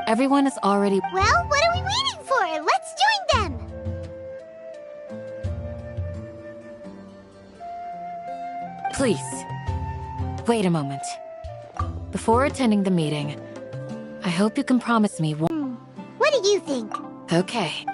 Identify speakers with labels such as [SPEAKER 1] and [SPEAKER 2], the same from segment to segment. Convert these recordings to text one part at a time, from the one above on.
[SPEAKER 1] Everyone is already...
[SPEAKER 2] Well, what are we waiting for? Let's join them!
[SPEAKER 1] Please, wait a moment. Before attending the meeting, I hope you can promise me one...
[SPEAKER 2] What do you think?
[SPEAKER 1] Okay.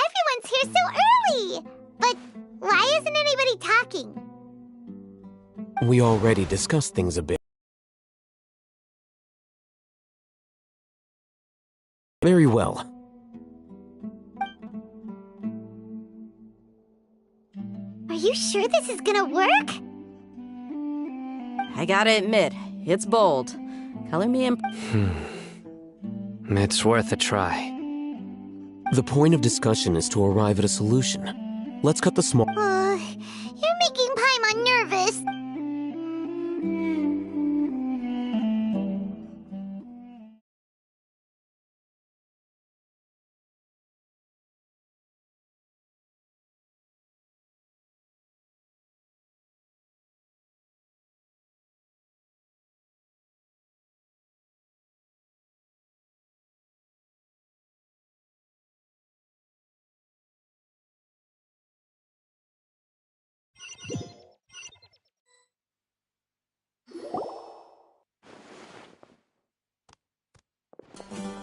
[SPEAKER 2] Everyone's here so early! But why isn't anybody talking?
[SPEAKER 3] We already discussed things a bit. Very well.
[SPEAKER 2] Are you sure this is gonna work?
[SPEAKER 4] I gotta admit, it's bold. Color me in...
[SPEAKER 5] It's worth a try.
[SPEAKER 3] The point of discussion is to arrive at a solution. Let's cut the small...
[SPEAKER 2] You're making Paimon nervous.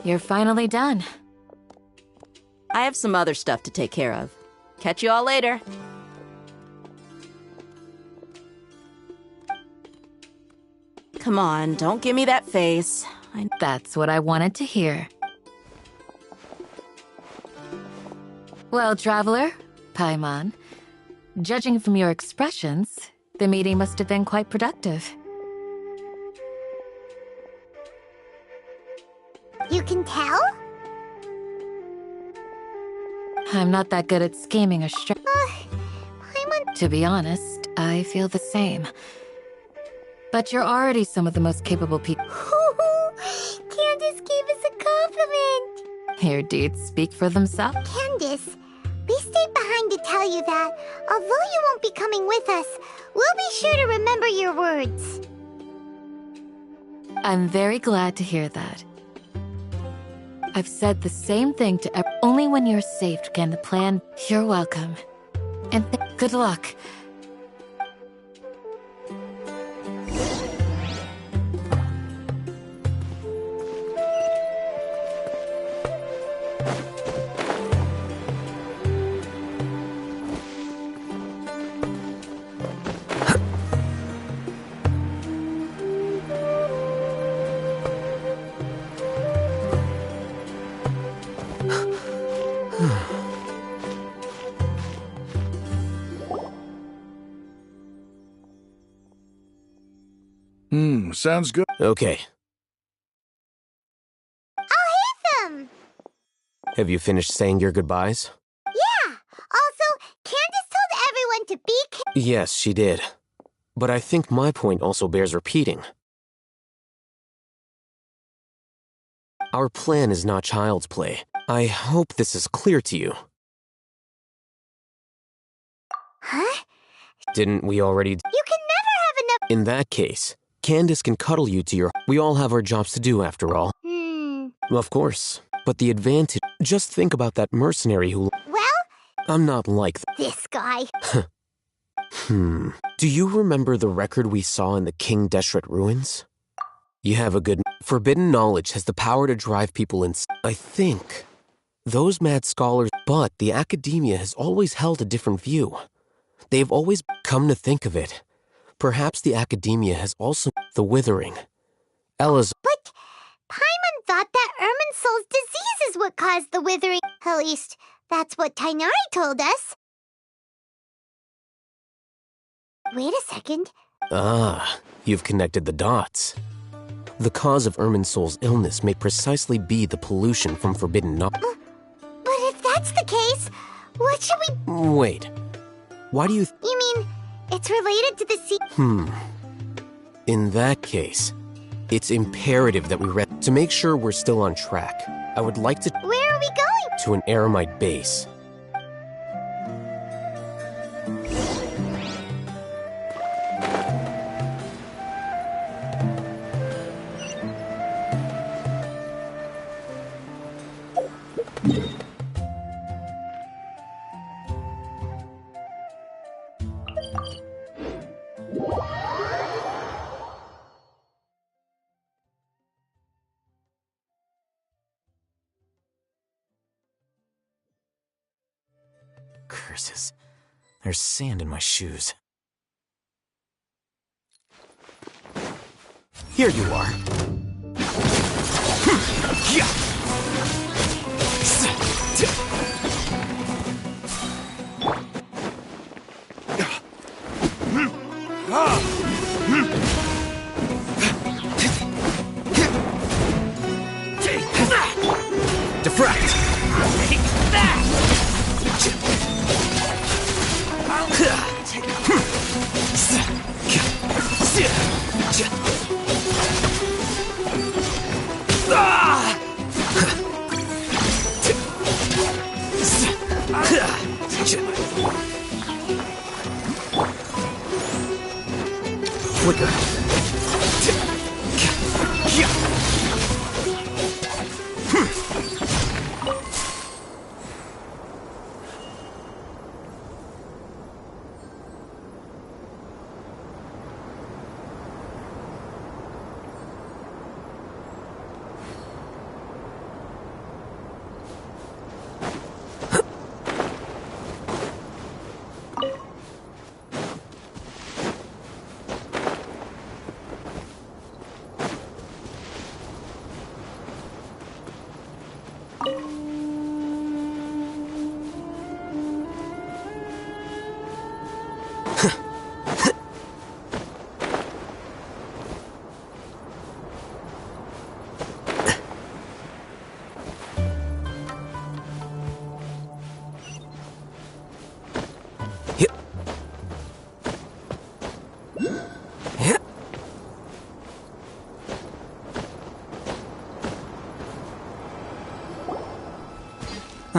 [SPEAKER 1] You're finally done.
[SPEAKER 4] I have some other stuff to take care of. Catch you all later. Come on, don't give me that face.
[SPEAKER 1] That's what I wanted to hear. Well, traveler, Paimon, judging from your expressions, the meeting must have been quite productive.
[SPEAKER 2] You can tell?
[SPEAKER 1] I'm not that good at scheming or
[SPEAKER 2] Paimon...
[SPEAKER 1] To be honest, I feel the same. But you're already some of the most capable people.
[SPEAKER 2] Candace gave us a compliment!
[SPEAKER 1] Your deeds speak for themselves.
[SPEAKER 2] Candace, we stayed behind to tell you that, although you won't be coming with us, we'll be sure to remember your words.
[SPEAKER 1] I'm very glad to hear that. I've said the same thing to only when you're safe can the plan. You're welcome. And good luck.
[SPEAKER 5] Sounds good.
[SPEAKER 3] Okay.
[SPEAKER 2] I'll hate them!
[SPEAKER 3] Have you finished saying your goodbyes?
[SPEAKER 2] Yeah! Also, Candace told everyone to be
[SPEAKER 3] Yes, she did. But I think my point also bears repeating. Our plan is not child's play. I hope this is clear to you.
[SPEAKER 2] Huh?
[SPEAKER 3] Didn't we already...
[SPEAKER 2] You can never have enough...
[SPEAKER 3] In that case, Candace can cuddle you to your... We all have our jobs to do, after all. Of course. But the advantage... Just think about that mercenary who...
[SPEAKER 2] Well...
[SPEAKER 3] I'm not like...
[SPEAKER 2] This guy.
[SPEAKER 3] Do you remember the record we saw in the King Deshret ruins? You have a good... Forbidden knowledge has the power to drive people in... I think. Those mad scholars... But the academia has always held a different view. They've always... Come to think of it. Perhaps the academia has also... The withering. Ella's...
[SPEAKER 2] But Paimon thought that Irminsul's disease is what caused the withering. At least, that's what Tainari told us. Wait a second.
[SPEAKER 3] Ah, you've connected the dots. The cause of Irminsul's illness may precisely be the pollution from forbidden knowledge.
[SPEAKER 2] But if that's the case, what should we...
[SPEAKER 3] Wait. Why do you...
[SPEAKER 2] You mean, it's related to the sea...
[SPEAKER 3] In that case, it's imperative that we to make sure we're still on track. I would like to...
[SPEAKER 2] Where are we going?
[SPEAKER 3] To an Eremite base.
[SPEAKER 6] Curses. There's sand in my shoes.
[SPEAKER 3] Here you are. Defract!
[SPEAKER 6] Take that!
[SPEAKER 3] Flicker.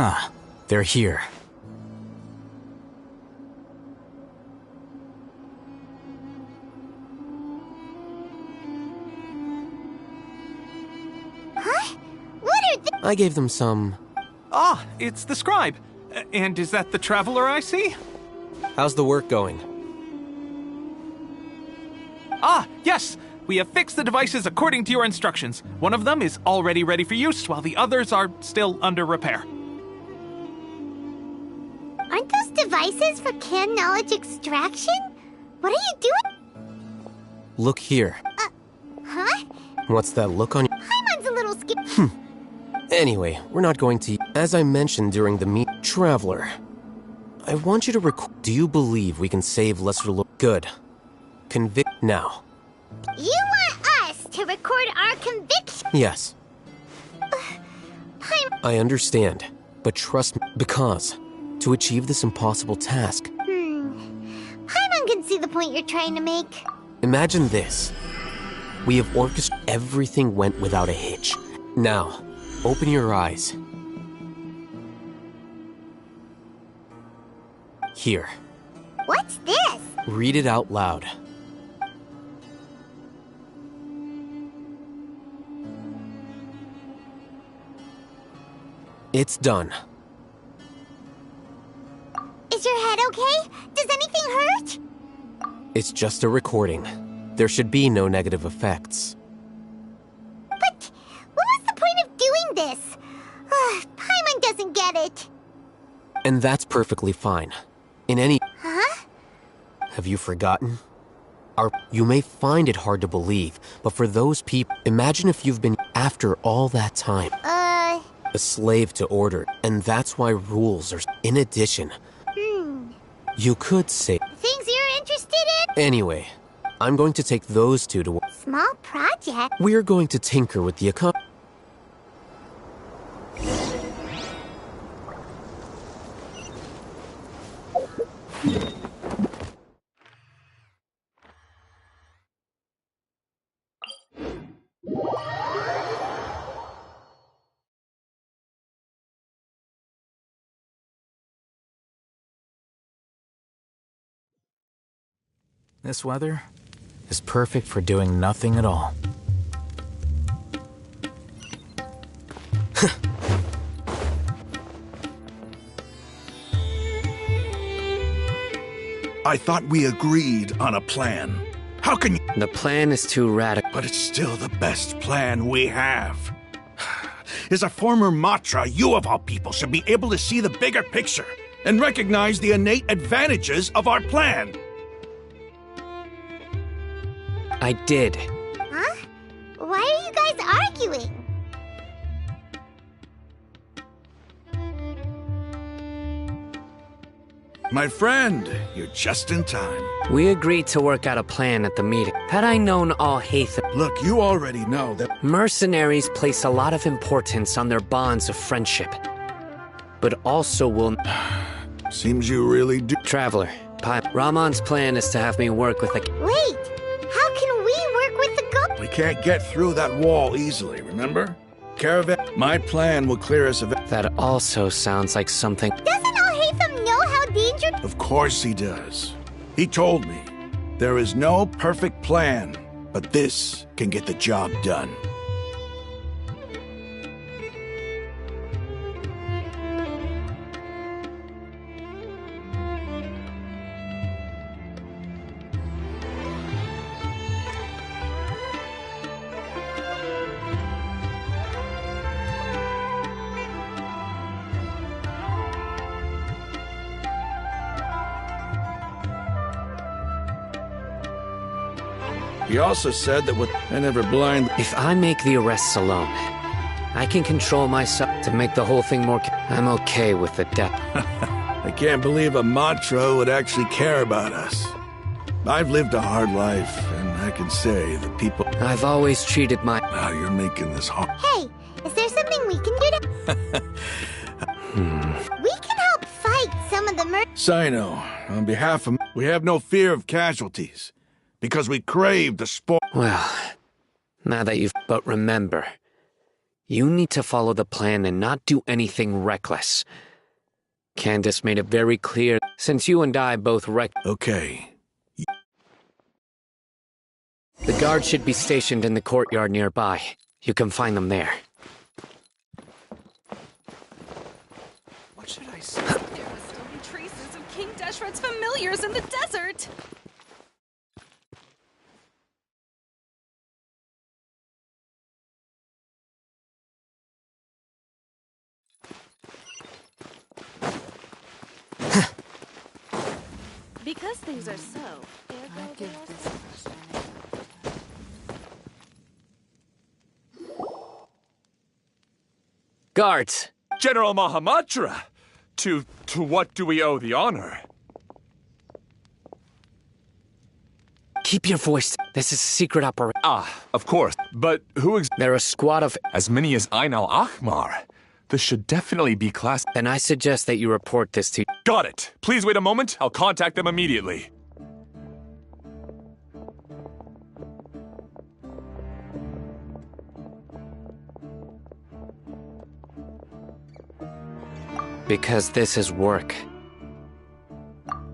[SPEAKER 3] Ah, they're here.
[SPEAKER 2] Huh? What are they?
[SPEAKER 3] I gave them some...
[SPEAKER 5] Ah, it's the scribe. And is that the traveler I see?
[SPEAKER 3] How's the work going?
[SPEAKER 5] Ah, yes! We have fixed the devices according to your instructions. One of them is already ready for use, while the others are still under repair.
[SPEAKER 2] Aren't those devices for canned knowledge extraction? What are you doing?
[SPEAKER 3] Look here.
[SPEAKER 2] Huh?
[SPEAKER 3] What's that look on your...
[SPEAKER 2] Paimon's a little scared.
[SPEAKER 3] Anyway, we're not going to... As I mentioned during the meet... Traveler, I want you to do you believe we can save Lesser Good. Convict now.
[SPEAKER 2] You want us to record our conviction?
[SPEAKER 3] Yes,
[SPEAKER 2] Paimon...
[SPEAKER 3] I understand. But trust me, because... To achieve this impossible task...
[SPEAKER 2] Paimon can see the point you're trying to make.
[SPEAKER 3] Imagine this. We have orchestrated... Everything went without a hitch. Now, open your eyes. Here.
[SPEAKER 2] What's this?
[SPEAKER 3] Read it out loud. It's done.
[SPEAKER 2] Is your head okay? Does anything hurt?
[SPEAKER 3] It's just a recording. There should be no negative effects.
[SPEAKER 2] But what was the point of doing this? Paimon doesn't get it.
[SPEAKER 3] And that's perfectly fine. In any...
[SPEAKER 2] Huh?
[SPEAKER 3] Have you forgotten? You may find it hard to believe, but for those people... Imagine if you've been, after all that time, a slave to order, and that's why rules are... In addition, you could say...
[SPEAKER 2] Things you're interested in?
[SPEAKER 3] Anyway, I'm going to take those two to...
[SPEAKER 2] Small project?
[SPEAKER 3] We're going to tinker with the account...
[SPEAKER 6] This weather is perfect for doing nothing at all.
[SPEAKER 7] I thought we agreed on a plan. How can you...
[SPEAKER 3] The plan is too radical.
[SPEAKER 7] But it's still the best plan we have. As a former Matra, you of all people should be able to see the bigger picture and recognize the innate advantages of our plan.
[SPEAKER 3] I did.
[SPEAKER 2] Huh? Why are you guys arguing?
[SPEAKER 7] My friend, you're just in time.
[SPEAKER 8] We agreed to work out a plan at the meeting. Had I known all Haytham...
[SPEAKER 7] Look, you already know that...
[SPEAKER 8] Mercenaries place a lot of importance on their bonds of friendship. But also will...
[SPEAKER 7] Seems you really do...
[SPEAKER 8] Traveler, Ramon's plan is to have me work with a...
[SPEAKER 2] Wait! How can we work with the goat?
[SPEAKER 7] We can't get through that wall easily, remember? Caravan... My plan will clear us of...
[SPEAKER 8] That also sounds like something...
[SPEAKER 2] Doesn't Al-Haytham know how dangerous...
[SPEAKER 7] Of course he does. He told me, there is no perfect plan, but this can get the job done. He also said that with... I never blind...
[SPEAKER 8] If I make the arrests alone, I can control myself to make the whole thing more... I'm okay with the death.
[SPEAKER 7] I can't believe a Matra would actually care about us. I've lived a hard life, and I can say that people...
[SPEAKER 8] I've always treated my...
[SPEAKER 7] Now you're making this hard.
[SPEAKER 2] Hey, is there something we can do to... We can help fight some of the
[SPEAKER 7] Sino, on behalf of... We have no fear of casualties, because we crave the sport.
[SPEAKER 8] Well, now that you've... But remember, You need to follow the plan and not do anything reckless. Candace made it very clear, since you and I both
[SPEAKER 7] Okay.
[SPEAKER 8] The guards should be stationed in the courtyard nearby. You can find them there.
[SPEAKER 5] What should I say?
[SPEAKER 9] There were still be traces of King Deshret's familiars in the desert! Because things are so,
[SPEAKER 8] Guards!
[SPEAKER 10] General Mahamatra! To what do we owe the honor?
[SPEAKER 8] Keep your voice. This is a secret operation.
[SPEAKER 10] Ah, of course. But who
[SPEAKER 8] They're a squad of...
[SPEAKER 10] As many as Ain al-Ahmar. This should definitely be class...
[SPEAKER 8] Then I suggest that you report this to...
[SPEAKER 10] Got it. Please wait a moment. I'll contact them immediately.
[SPEAKER 8] Because this is work.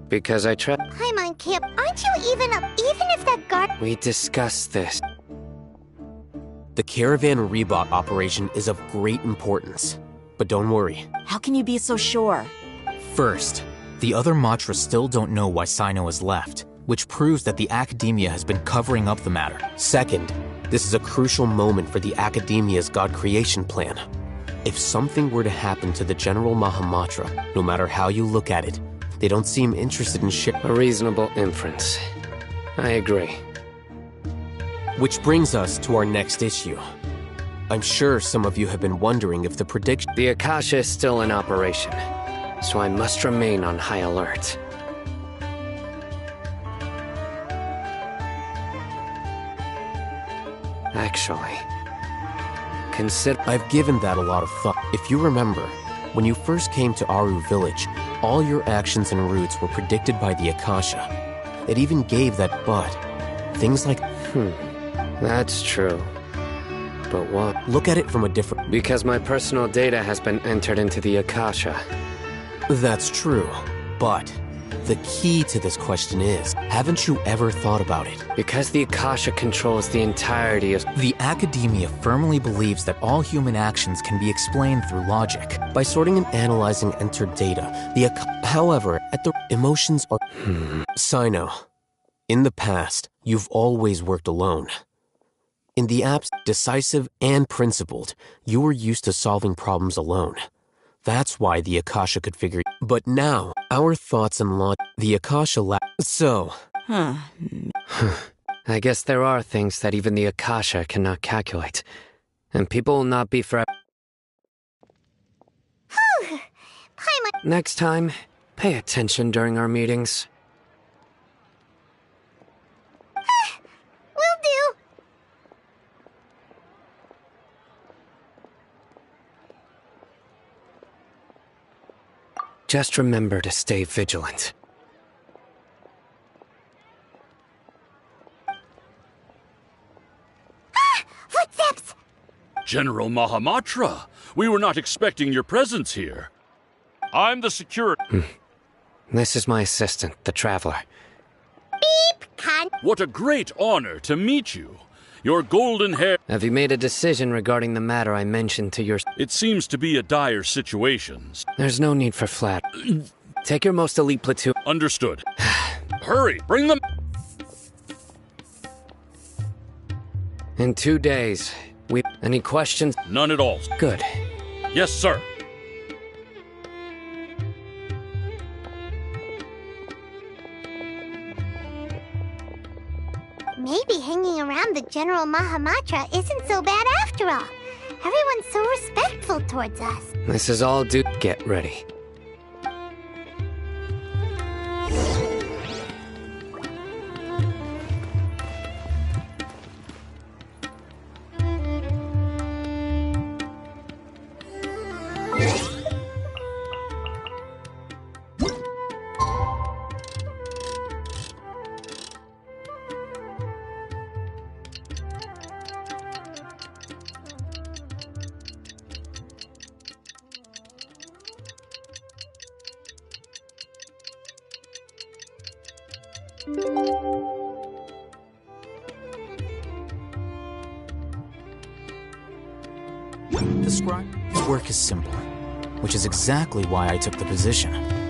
[SPEAKER 8] Because I try...
[SPEAKER 2] Paimon Camp, aren't you even if that guard...
[SPEAKER 8] We discussed this.
[SPEAKER 3] The Caravan Rebot operation is of great importance. But don't worry.
[SPEAKER 4] How can you be so sure?
[SPEAKER 6] First, the other Matra still don't know why Sino has left, which proves that the Academia has been covering up the matter.
[SPEAKER 3] Second, this is a crucial moment for the Academia's God creation plan. If something were to happen to the General Mahamatra, no matter how you look at it, they don't seem interested in
[SPEAKER 8] A reasonable inference. I agree.
[SPEAKER 3] Which brings us to our next issue. I'm sure some of you have been wondering if the prediction...
[SPEAKER 8] The Akasha is still in operation, so I must remain on high alert. Actually,
[SPEAKER 3] I've given that a lot of thought. If you remember, when you first came to Aru Village, all your actions and routes were predicted by the Akasha. It even gave that but. Things like...
[SPEAKER 8] That's true. But what?
[SPEAKER 3] Look at it from a different...
[SPEAKER 8] Because my personal data has been entered into the Akasha.
[SPEAKER 3] That's true, but the key to this question is, haven't you ever thought about it?
[SPEAKER 8] Because the Akasha controls the entirety of...
[SPEAKER 6] The Academia firmly believes that all human actions can be explained through logic.
[SPEAKER 3] By sorting and analyzing entered data, however, at the emotions are... Sino, in the past, you've always worked alone. In the apps, decisive and principled, you were used to solving problems alone. That's why the Akasha could figure... But now, our thoughts and the Akasha So...
[SPEAKER 8] I guess there are things that even the Akasha cannot calculate. And people will not be forever...
[SPEAKER 2] Paimon...
[SPEAKER 8] Next time, pay attention during our meetings.
[SPEAKER 2] Will do.
[SPEAKER 8] Just remember to stay vigilant.
[SPEAKER 2] Footsteps!
[SPEAKER 11] General Mahamatra, we were not expecting your presence here. I'm the security...
[SPEAKER 8] This is my assistant, the Traveler.
[SPEAKER 2] Beep!
[SPEAKER 11] What a great honor to meet you. Your golden hair...
[SPEAKER 8] Have you made a decision regarding the matter I mentioned to your...
[SPEAKER 11] It seems to be a dire situation.
[SPEAKER 8] There's no need for flat. Take your most elite platoon...
[SPEAKER 11] Understood. Hurry, bring them...
[SPEAKER 8] In 2 days, Any questions?
[SPEAKER 11] None at all.
[SPEAKER 8] Good.
[SPEAKER 11] Yes, sir.
[SPEAKER 2] Maybe hanging around the General Mahamatra isn't so bad after all. Everyone's so respectful towards us.
[SPEAKER 8] This is all due. Get ready.
[SPEAKER 6] The scribe's work is simple, which is exactly why I took the position.